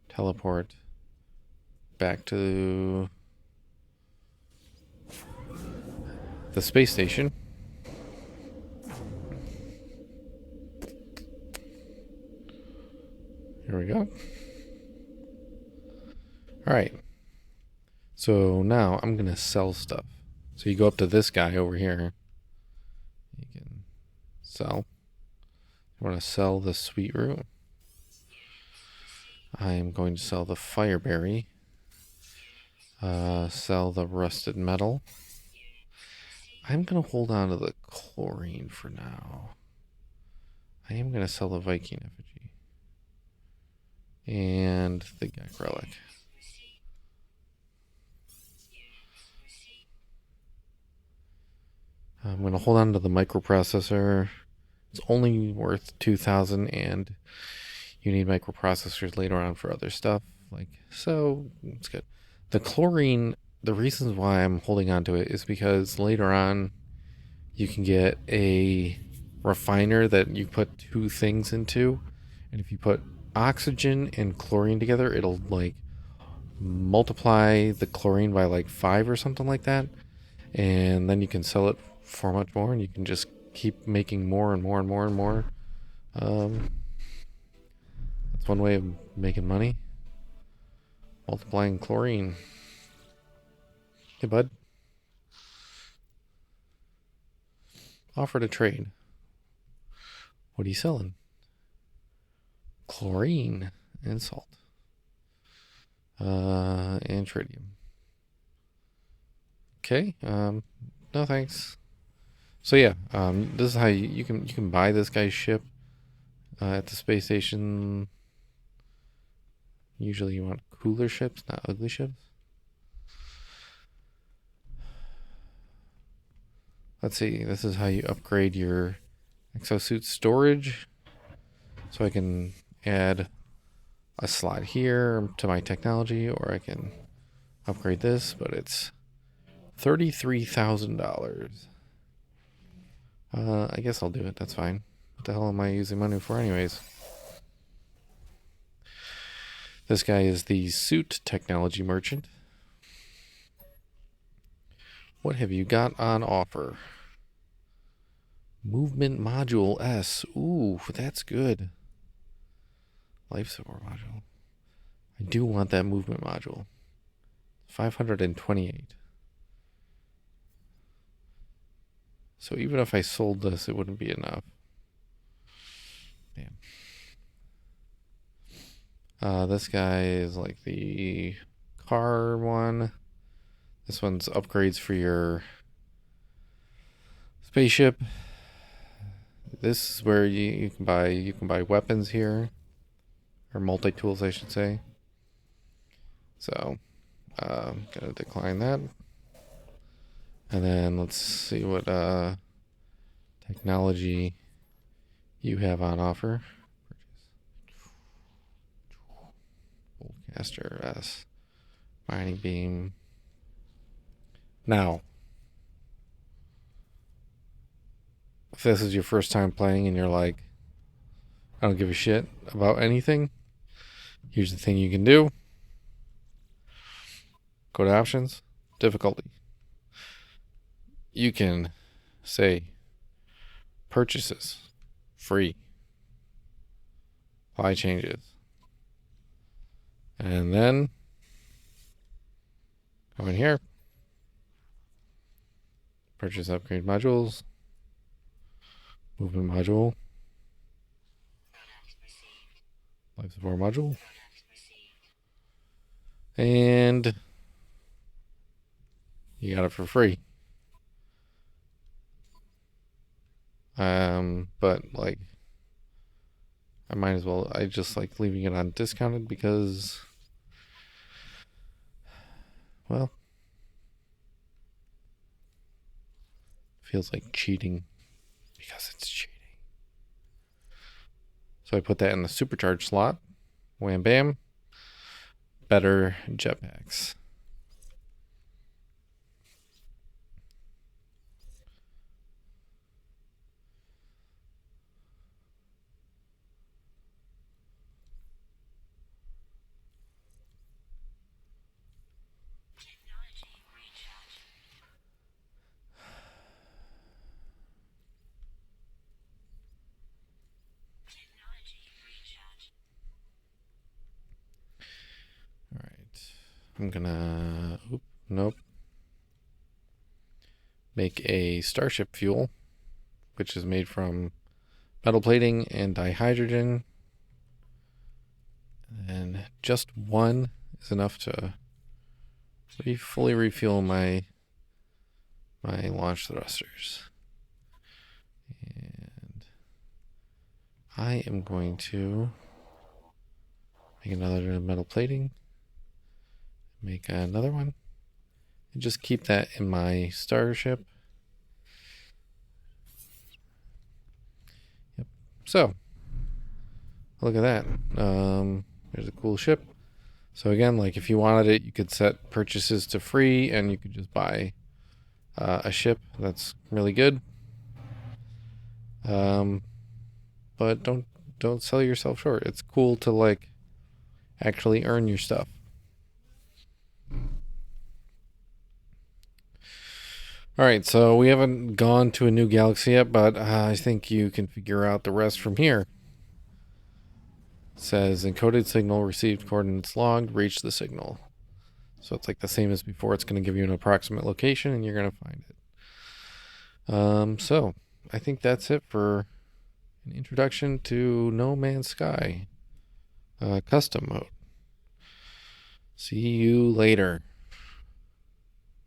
teleport back to the space station. Here we go. Alright. So now I'm going to sell stuff. So you go up to this guy over here. You can sell. You want to sell the sweet root. I am going to sell the fireberry. Sell the rusted metal. I'm going to hold on to the chlorine for now. I am going to sell the Viking effigy. And the Gek relic. I'm going to hold on to the microprocessor. It's only worth 2,000 and you need microprocessors later on for other stuff. So it's good. The chlorine, the reasons why I'm holding on to it is because later on you can get a refiner that you put two things into. And if you put oxygen and chlorine together, it'll multiply the chlorine by 5 or something like that. And then you can sell it for much more and you can just keep making more and more and more and more. That's one way of making money. Multiplying chlorine. Hey, bud. Offer to trade. What are you selling? Chlorine and salt. And tritium. Okay. No thanks. So yeah, this is how you can buy this guy's ship at the space station. Usually you want cooler ships, not ugly ships. Let's see, this is how you upgrade your exosuit storage. So I can add a slot here to my technology, or I can upgrade this, but it's $33,000. I guess I'll do it, that's fine. What the hell am I using money for anyways? This guy is the suit technology merchant. What have you got on offer? Movement module S. Ooh, that's good. Life support module. I do want that movement module. 528. So even if I sold this, it wouldn't be enough. Damn. This guy is like the car one. This one's upgrades for your spaceship. This is where you can buy weapons here, or multi-tools, I should say. So, gonna decline that. And then let's see what technology you have on offer. Boltcaster S, mining beam. Now, if this is your first time playing and you're like, I don't give a shit about anything, here's the thing you can do. Go to options, difficulty. You can say purchases, free, apply changes. And then go in here, purchase upgrade modules, movement module, life support module, and you got it for free. But like, I might as well. I just like leaving it on discounted because, well, feels like cheating because it's cheating. So I put that in the supercharged slot. Wham bam. Better jetpacks. All right. I'm gonna. Nope. Make a starship fuel, which is made from metal plating and dihydrogen. And just one is enough to fully refuel my launch thrusters. And I am going to make another metal plating, make another one, and just keep that in my starship. Yep. So look at that. There's a cool ship. So again, like if you wanted it, you could set purchases to free, and you could just buy a ship. That's really good. But don't sell yourself short. It's cool to like actually earn your stuff. All right, so we haven't gone to a new galaxy yet, but I think you can figure out the rest from here. It says encoded signal received, coordinates logged, reach the signal. So it's like the same as before. It's going to give you an approximate location, and you're going to find it. So I think that's it for an introduction to No Man's Sky custom mode. See you later.